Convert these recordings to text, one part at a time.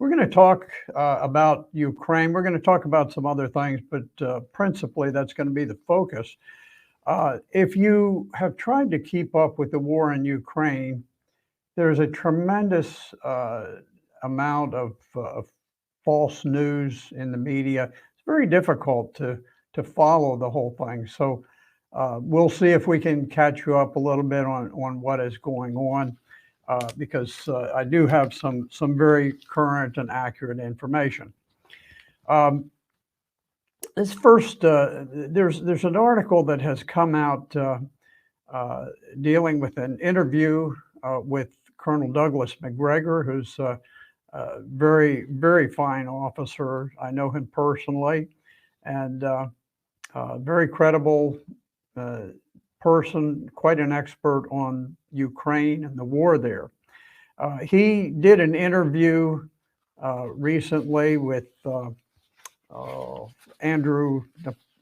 We're going to talk about Ukraine. We're going to talk about some other things, but principally that's going to be the focus. If you have tried to keep up with the war in Ukraine, there's a tremendous amount of false news in the media. It's very difficult to follow the whole thing. So we'll see if we can catch you up a little bit on what is going on. Because I do have some very current and accurate information. This first, there's an article that has come out dealing with an interview with Colonel Douglas McGregor, who's a very fine officer. I know him personally, and very credible person, quite an expert on Ukraine and the war there. He did an interview recently with Andrew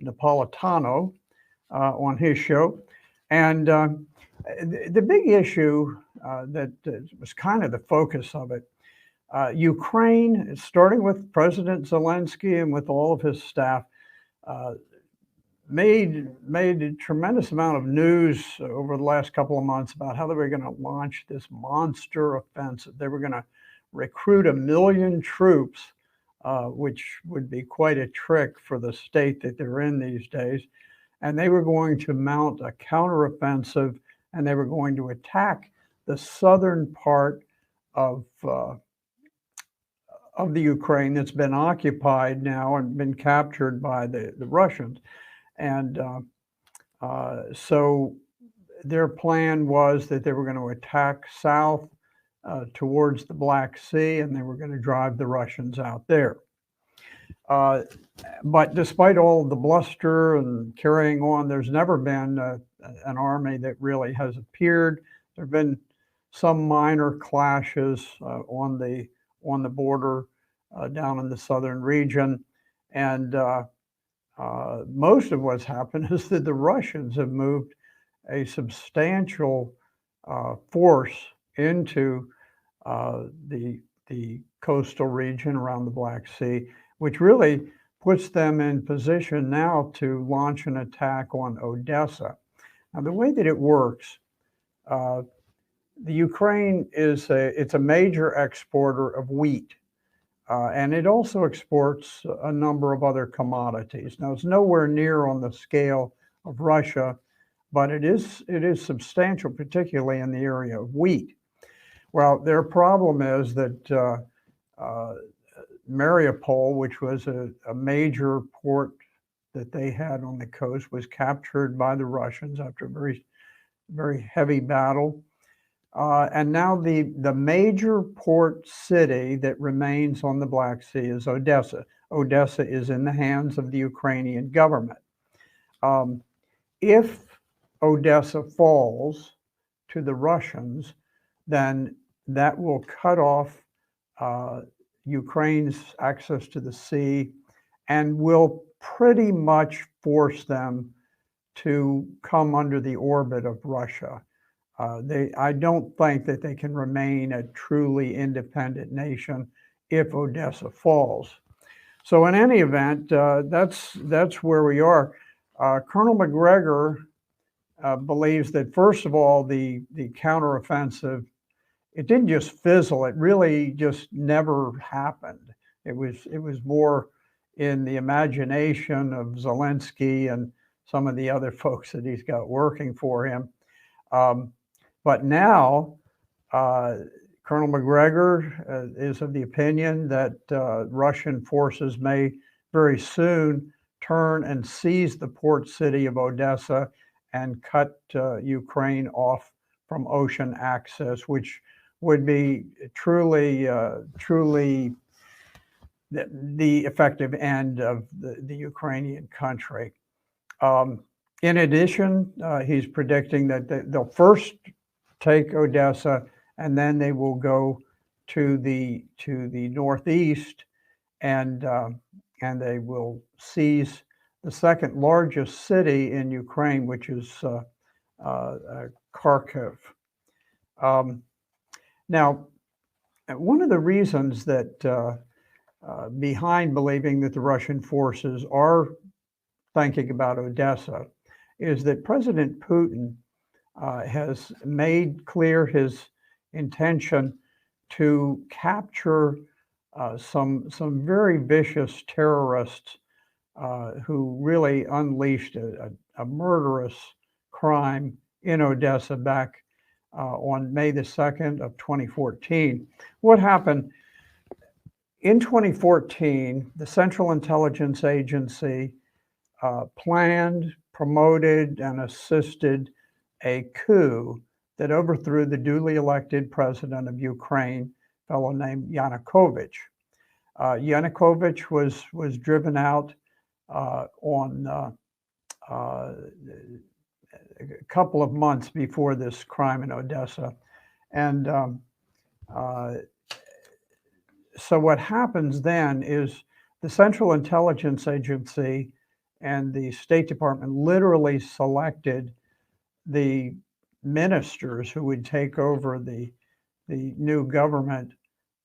Napolitano on his show. And the big issue that was kind of the focus of it, Ukraine, starting with President Zelensky and with all of his staff, made a tremendous amount of news over the last couple of months about how they were going to launch this monster offensive. They were going to recruit 1 million troops, which would be quite a trick for the state that they're in these days. And they were going to mount a counteroffensive, and they were going to attack the southern part of the Ukraine that's been occupied now and been captured by the Russians. And so their plan was that they were going to attack south towards the Black Sea, and they were going to drive the Russians out there. But despite all of the bluster and carrying on, there's never been an army that really has appeared. There have been some minor clashes on the border down in the southern region, and most of what's happened is that the Russians have moved a substantial force into the coastal region around the Black Sea, which really puts them in position now to launch an attack on Odessa. Now, the way that it works, the Ukraine it's a major exporter of wheat. And it also exports a number of other commodities. Now, it's nowhere near on the scale of Russia, but it is substantial, particularly in the area of wheat. Well, their problem is that Mariupol, which was a major port that they had on the coast, was captured by the Russians after a very heavy battle. And now the major port city that remains on the Black Sea is Odessa. Odessa is in the hands of the Ukrainian government. If Odessa falls to the Russians, then that will cut off Ukraine's access to the sea and will pretty much force them to come under the orbit of Russia. I don't think that they can remain a truly independent nation if Odessa falls. So in any event, that's where we are. Colonel McGregor believes that, first of all, the counteroffensive, it didn't just fizzle. It really just never happened. It was more in the imagination of Zelensky and some of the other folks that he's got working for him. But now, Colonel McGregor is of the opinion that Russian forces may very soon turn and seize the port city of Odessa and cut Ukraine off from ocean access, which would be truly the effective end of the Ukrainian country. In addition, he's predicting that they'll first take Odessa, and then they will go to the northeast, and they will seize the second largest city in Ukraine, which is Kharkiv. Now, one of the reasons that behind believing that the Russian forces are thinking about Odessa is that President Putin has made clear his intention to capture some very vicious terrorists who really unleashed a murderous crime in Odessa back on May the 2nd of 2014. What happened in 2014, the Central Intelligence Agency planned, promoted, and assisted a coup that overthrew the duly elected president of Ukraine, a fellow named Yanukovych. Yanukovych was driven out on a couple of months before this crime in Odessa. And so what happens then is the Central Intelligence Agency and the State Department literally selected the ministers who would take over the new government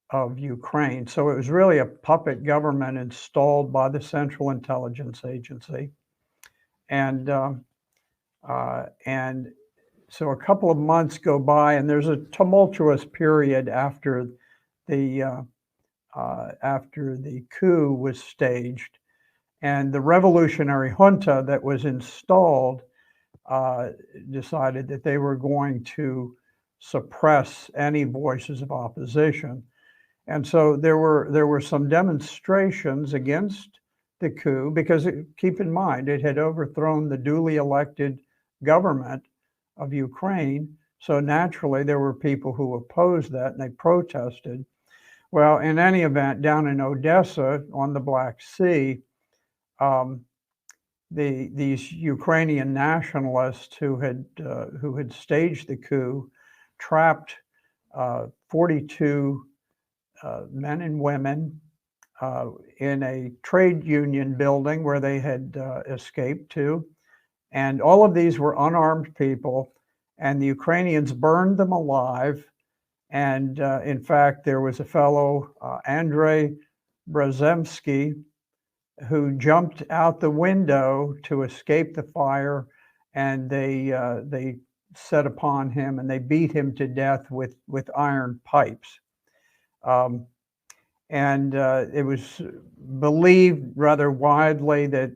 of Ukraine. So it was really a puppet government installed by the Central Intelligence Agency. And so a couple of months go by, and there's a tumultuous period after the coup was staged, and the revolutionary junta that was installed decided that they were going to suppress any voices of opposition. And so there were some demonstrations against the coup because keep in mind, it had overthrown the duly elected government of Ukraine. So naturally, there were people who opposed that and they protested. Well, in any event, down in Odessa on the Black Sea, these Ukrainian nationalists who had staged the coup trapped 42 men and women in a trade union building where they had escaped to. And all of these were unarmed people, and the Ukrainians burned them alive. And in fact, there was a fellow, Andrei Brazemsky, who jumped out the window to escape the fire, and they set upon him and they beat him to death with iron pipes. It was believed rather widely that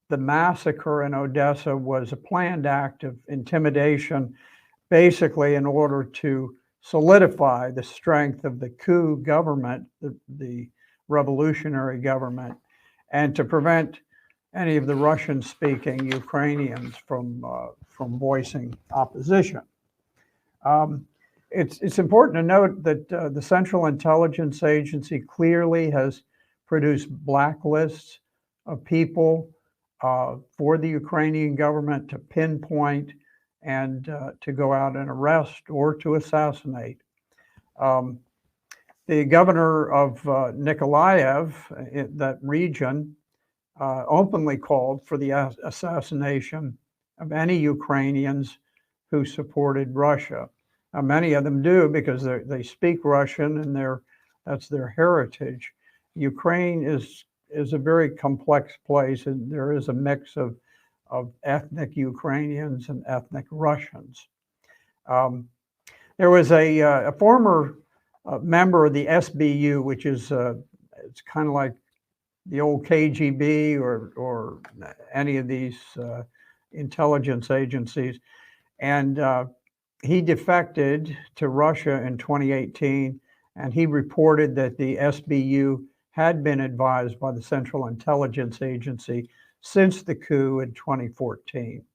the massacre in Odessa was a planned act of intimidation, basically in order to solidify the strength of the coup government, the revolutionary government, and to prevent any of the Russian-speaking Ukrainians from voicing opposition. It's important to note that the Central Intelligence Agency clearly has produced blacklists of people for the Ukrainian government to pinpoint and to go out and arrest or to assassinate. The governor of Nikolaev, that region, openly called for the assassination of any Ukrainians who supported Russia. Many of them do because they speak Russian and that's their heritage. Ukraine is a very complex place, and there is a mix of ethnic Ukrainians and ethnic Russians. There was a former member of the SBU, which is it's kind of like the old KGB or any of these intelligence agencies, and he defected to Russia in 2018, and he reported that the SBU had been advised by the Central Intelligence Agency since the coup in 2014.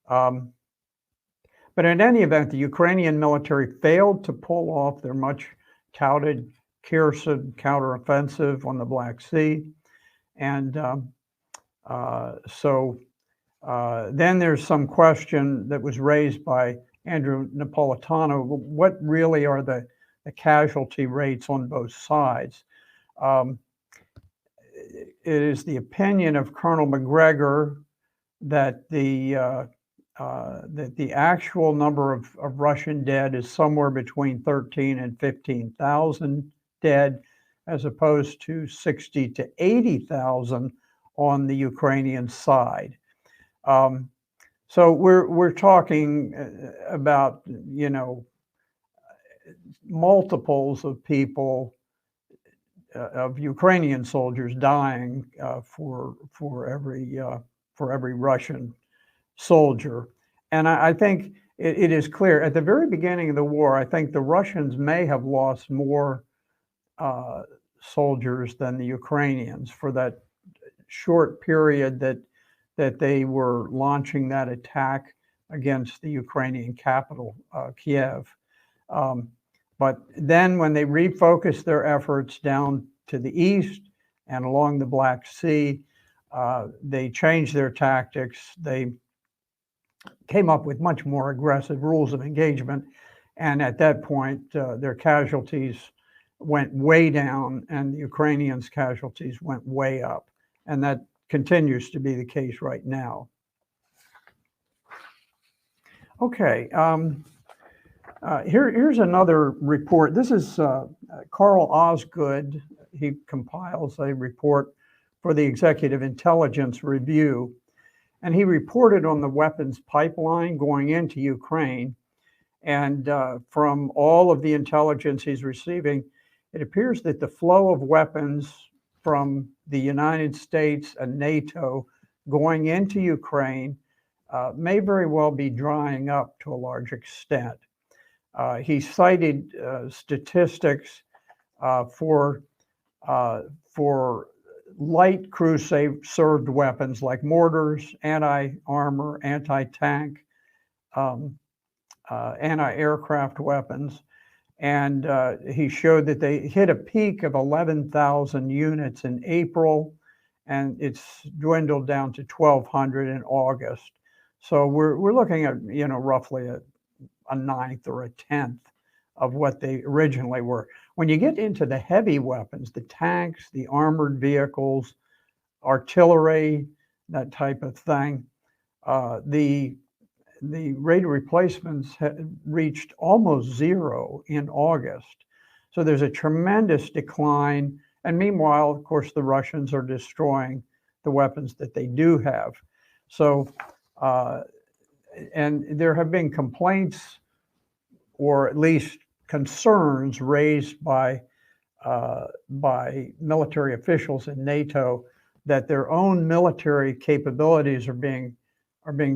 But in any event, the Ukrainian military failed to pull off their much touted Kherson counteroffensive on the Black Sea. And then there's some question that was raised by Andrew Napolitano. What really are the casualty rates on both sides? It is the opinion of Colonel McGregor that the that the actual number of Russian dead is somewhere between 13 and 15,000 dead, as opposed to 60 to 80,000 on the Ukrainian side. So we're talking about, you know, multiples of people, of Ukrainian soldiers dying for every Russian soldier. And I think it is clear at the very beginning of the war, I think the Russians may have lost more soldiers than the Ukrainians for that short period that they were launching that attack against the Ukrainian capital, Kiev. But then when they refocused their efforts down to the east and along the Black Sea, they changed their tactics. They came up with much more aggressive rules of engagement. And at that point, their casualties went way down and the Ukrainians' casualties went way up. And that continues to be the case right now. Okay, here's another report. This is Carl Osgood. He compiles a report for the Executive Intelligence Review. And he reported on the weapons pipeline going into Ukraine. And from all of the intelligence he's receiving, it appears that the flow of weapons from the United States and NATO going into Ukraine may very well be drying up to a large extent. He cited statistics for light crew-served weapons like mortars, anti-armor, anti-tank, anti-aircraft weapons. And he showed that they hit a peak of 11,000 units in April, and it's dwindled down to 1,200 in August. So we're looking at, you know, roughly a ninth or a tenth of what they originally were. When you get into the heavy weapons, the tanks, the armored vehicles, artillery, that type of thing, the rate of replacements reached almost zero in August. So there's a tremendous decline. And meanwhile, of course, the Russians are destroying the weapons that they do have. So, and there have been complaints, or at least concerns raised by military officials in NATO that their own military capabilities are being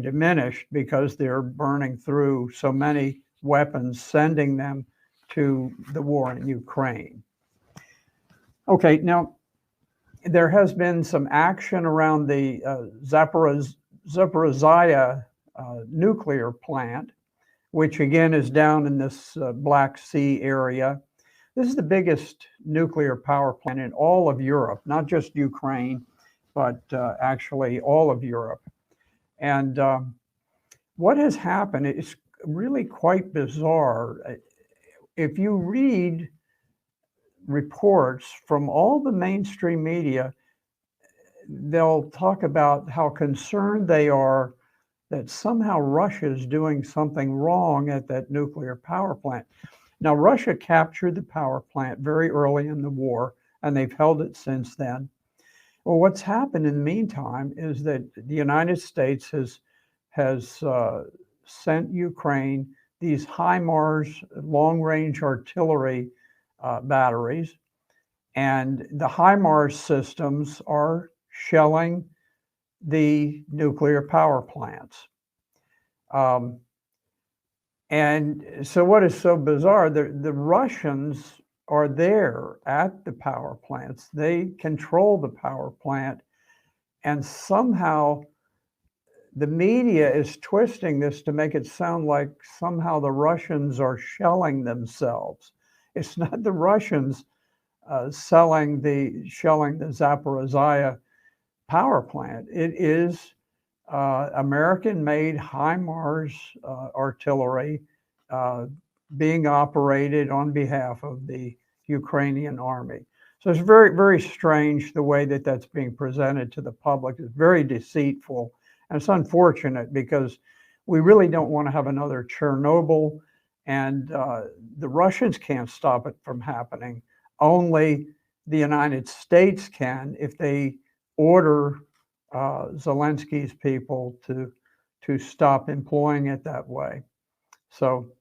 diminished because they're burning through so many weapons, sending them to the war in Ukraine. Okay, now there has been some action around the Zaporizhzhia nuclear plant, which again is down in this Black Sea area. This is the biggest nuclear power plant in all of Europe, not just Ukraine, but actually all of Europe. And what has happened is really quite bizarre. If you read reports from all the mainstream media, they'll talk about how concerned they are that somehow Russia is doing something wrong at that nuclear power plant. Now, Russia captured the power plant very early in the war, and they've held it since then. Well, what's happened in the meantime is that the United States has sent Ukraine these HIMARS long-range artillery batteries, and the HIMARS systems are shelling the nuclear power plants. And so what is so bizarre, the Russians are there at the power plants. They control the power plant, and somehow the media is twisting this to make it sound like somehow the Russians are shelling themselves. It's not the Russians shelling the Zaporizhzhia power plant. It is American-made HIMARS artillery being operated on behalf of the Ukrainian army. So it's very, very strange the way that that's being presented to the public. It's very deceitful, and it's unfortunate because we really don't want to have another Chernobyl, and the Russians can't stop it from happening. Only the United States can if they order Zelensky's people to stop employing it that way. So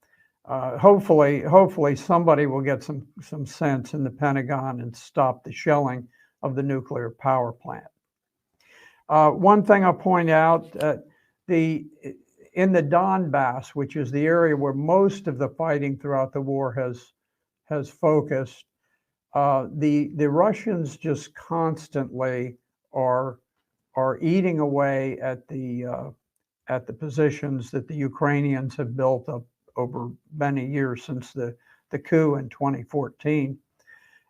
hopefully somebody will get some sense in the Pentagon and stop the shelling of the nuclear power plant. One thing I'll point out, in the Donbass, which is the area where most of the fighting throughout the war has focused, the Russians just constantly are eating away at the positions that the Ukrainians have built up over many years since the coup in 2014.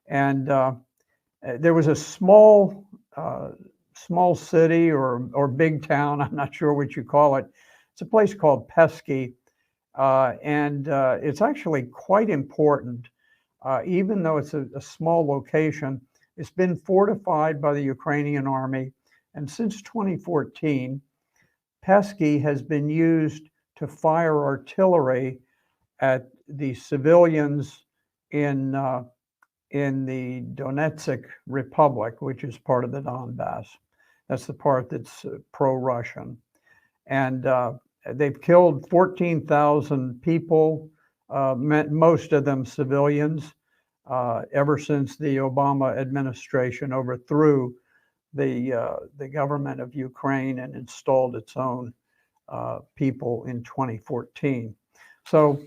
And there was a small city or big town, I'm not sure what you call it. It's a place called Pesky, and it's actually quite important. Even though it's a small location, it's been fortified by the Ukrainian army. And since 2014, Pesky has been used to fire artillery at the civilians in the Donetsk Republic, which is part of the Donbass. That's the part that's pro-Russian. And they've killed 14,000 people, most of them civilians, ever since the Obama administration overthrew the government of Ukraine and installed its own people in 2014. So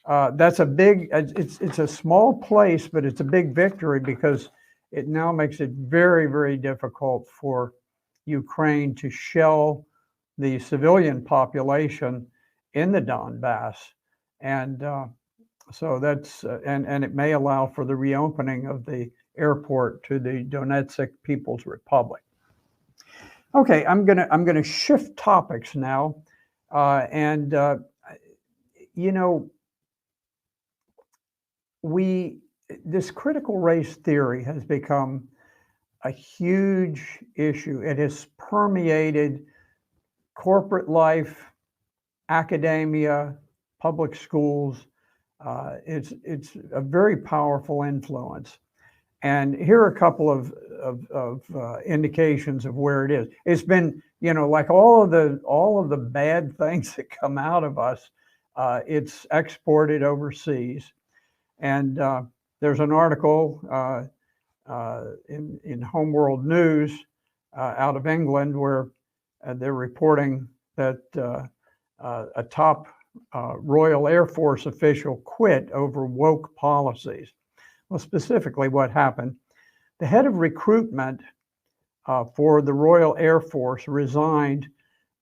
that's a big, it's a small place, but it's a big victory because it now makes it very, very difficult for Ukraine to shell the civilian population in the Donbass. And so that's, and it may allow for the reopening of the airport to the Donetsk People's Republic. Okay, I'm gonna shift topics now, and you know, this critical race theory has become a huge issue. It has permeated corporate life, academia, public schools. It's a very powerful influence. And here are a couple of indications of where it is. It's been, you know, like all of the bad things that come out of us, it's exported overseas. And there's an article in Homeworld News out of England where they're reporting that a top Royal Air Force official quit over woke policies. Well, specifically what happened, the head of recruitment for the Royal Air Force resigned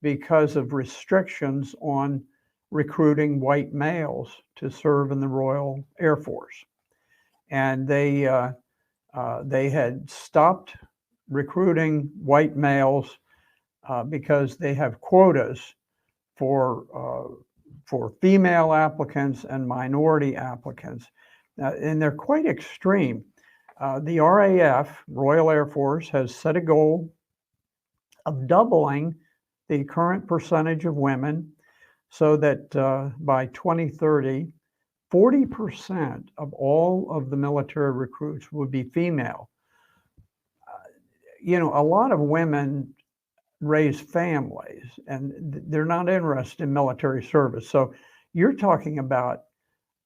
because of restrictions on recruiting white males to serve in the Royal Air Force. And they had stopped recruiting white males because they have quotas for female applicants and minority applicants. And they're quite extreme. The RAF, Royal Air Force, has set a goal of doubling the current percentage of women so that by 2030, 40% of all of the military recruits would be female. You know, a lot of women raise families and they're not interested in military service. So you're talking about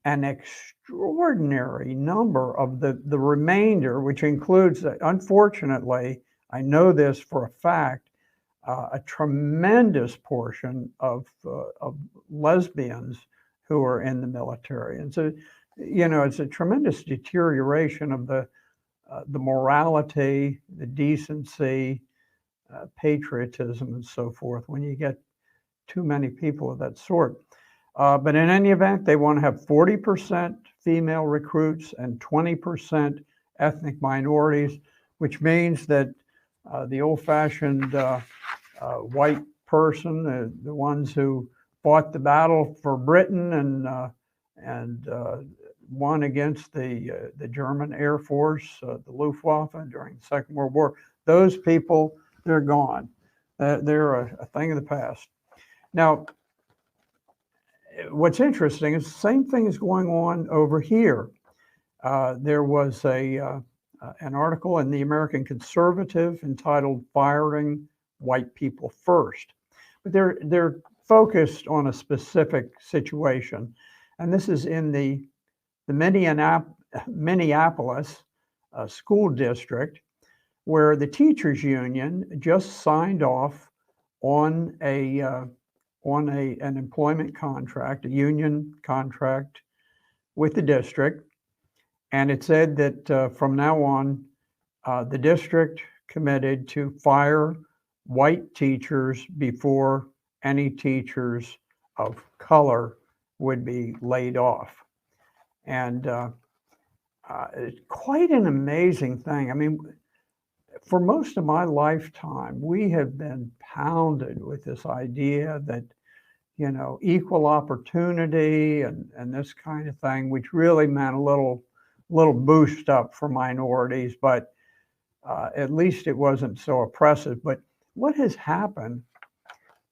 an extraordinary number of the remainder, which includes, unfortunately, I know this for a fact, a tremendous portion of lesbians who are in the military. And so, you know, it's a tremendous deterioration of the morality, the decency, patriotism, and so forth when you get too many people of that sort. But in any event, they want to have 40% female recruits and 20% ethnic minorities, which means that the old-fashioned white person, the ones who fought the battle for Britain and won against the German Air Force, the Luftwaffe during the Second World War, those people, they're gone. They're a thing of the past. Now, what's interesting is the same thing is going on over here. There was an article in the American Conservative entitled "Firing White People First," but they're focused on a specific situation, and this is in the Minneapolis school district, where the teachers union just signed off on an employment contract, a union contract with the district. And it said that from now on, the district committed to fire white teachers before any teachers of color would be laid off. And it's quite an amazing thing. I mean, for most of my lifetime, we have been pounded with this idea that, you know, equal opportunity and this kind of thing, which really meant a little boost up for minorities, but at least it wasn't so oppressive. But what has happened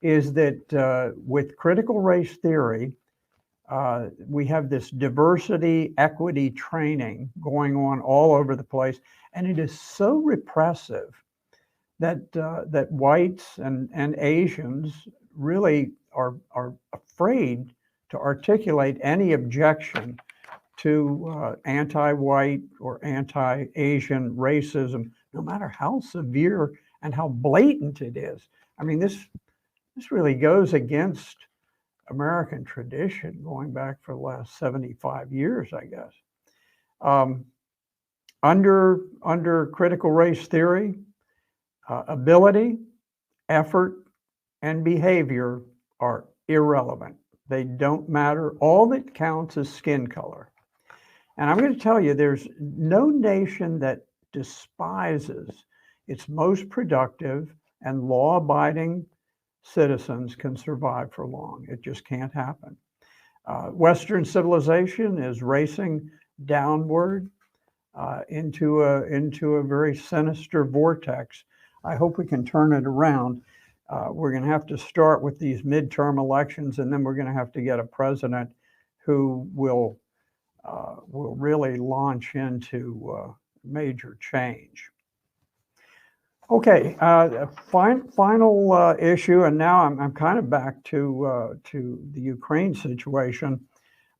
is that with critical race theory, we have this diversity, equity training going on all over the place, and it is so repressive that that whites and Asians really are afraid to articulate any objection to anti-white or anti-Asian racism, no matter how severe and how blatant it is. I mean, this really goes against American tradition going back for the last 75 years, I guess. Under critical race theory, ability, effort, and behavior are irrelevant. They don't matter. All that counts is skin color. And I'm going to tell you, there's no nation that despises its most productive and law-abiding citizens can survive for long. It just can't happen. Western civilization is racing downward into a very sinister vortex. I hope we can turn it around. We're going to have to start with these midterm elections, and then we're going to have to get a president who will really launch into major change. Okay, final issue, and now I'm kind of back to the Ukraine situation.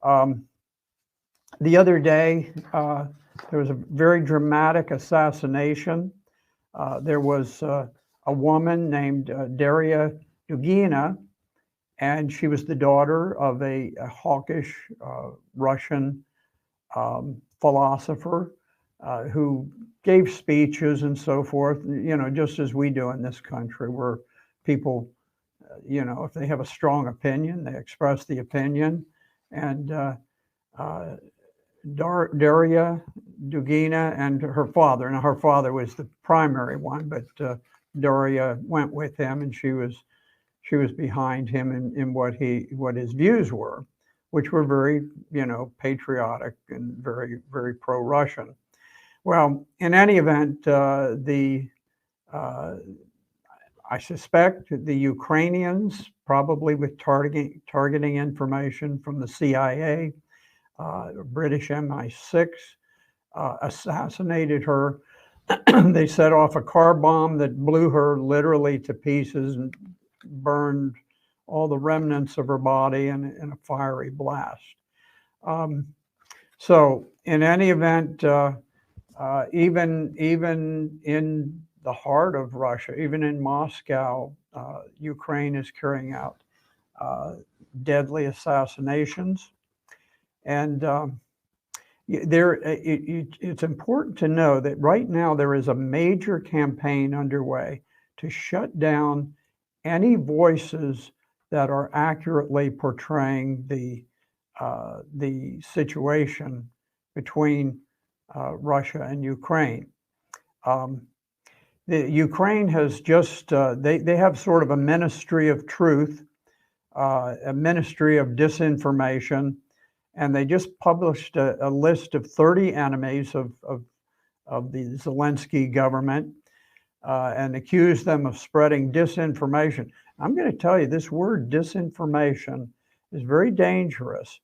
The other day, there was a very dramatic assassination. There was a woman named Daria Dugina, and she was the daughter of a hawkish Russian philosopher who gave speeches and so forth, you know, just as we do in this country, where people, you know, if they have a strong opinion, they express the opinion. And Daria Dugina and her father, now her father was the primary one, but Daria went with him, and she was behind him in what his views were, which were very, you know, patriotic and very, very pro-Russian. Well, in any event, I suspect the Ukrainians, probably with targeting information from the CIA, British MI6, assassinated her. They set off a car bomb that blew her literally to pieces and burned all the remnants of her body in a fiery blast. So in any event, even in the heart of Russia, even in Moscow, Ukraine is carrying out deadly assassinations. And it's important to know that right now there is a major campaign underway to shut down any voices that are accurately portraying the situation between Russia and Ukraine. The Ukraine has just, they have sort of a ministry of truth, a ministry of disinformation, and they just published a list of 30 enemies of the Zelensky government and accused them of spreading disinformation. I'm going to tell you, this word disinformation is very dangerous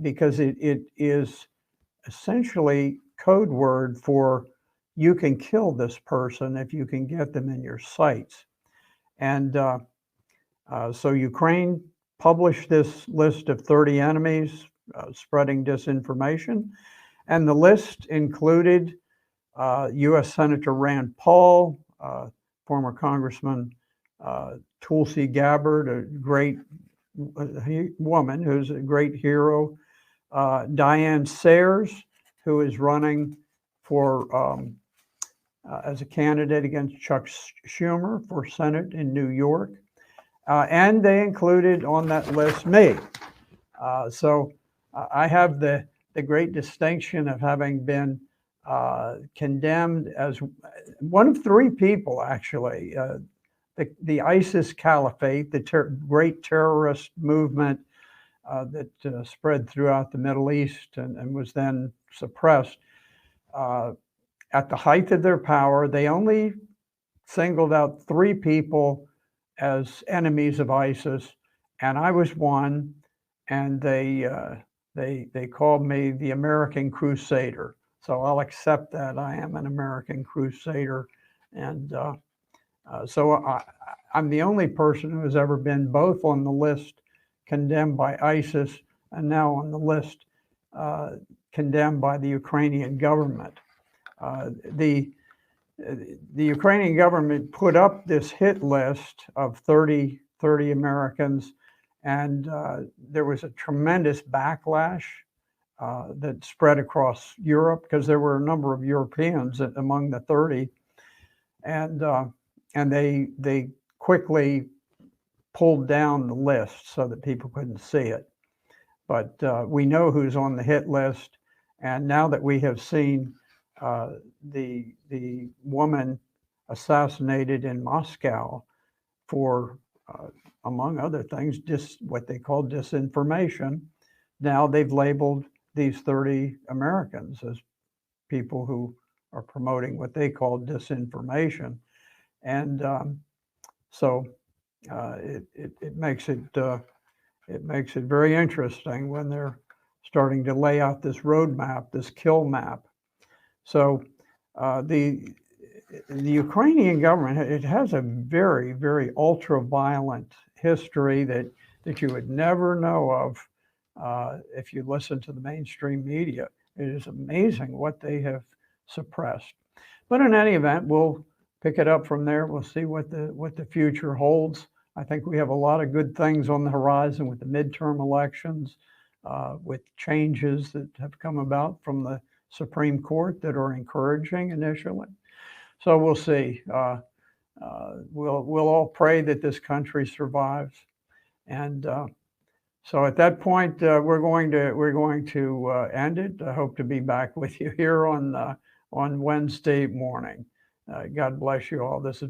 because it is essentially code word for you can kill this person if you can get them in your sights. And so Ukraine published this list of 30 enemies spreading disinformation. And the list included U.S. Senator Rand Paul, former Congressman Tulsi Gabbard, a great woman who's a great hero, Diane Sayers, who is running for as a candidate against Chuck Schumer for Senate in New York. And they included on that list me. So I have the great distinction of having been condemned as one of three people, actually. The ISIS Caliphate, the great terrorist movement that spread throughout the Middle East and was then suppressed. At the height of their power, they only singled out three people as enemies of ISIS, and I was one. And they called me the American Crusader. So I'll accept that I am an American Crusader, and so I'm the only person who has ever been both on the list condemned by ISIS and now on the list condemned by the Ukrainian government. The Ukrainian government put up this hit list of 30 Americans, and there was a tremendous backlash that spread across Europe because there were a number of Europeans among the 30, and they quickly pulled down the list so that people couldn't see it. But we know who's on the hit list, and now that we have seen the woman assassinated in Moscow for, among other things, what they call disinformation, now they've labeled these 30 Americans as people who are promoting what they call disinformation. And so it makes it very interesting when they're starting to lay out this roadmap, this kill map. So the Ukrainian government, it has a very, very ultra-violent history that you would never know of if you listen to the mainstream media. It is amazing what they have suppressed. But in any event, we'll pick it up from there. We'll see what the future holds. I think we have a lot of good things on the horizon with the midterm elections, with changes that have come about from the Supreme Court that are encouraging initially. So we'll see. We'll all pray that this country survives. And so at that point, we're going to end it. I hope to be back with you here on Wednesday morning. God bless you all. This is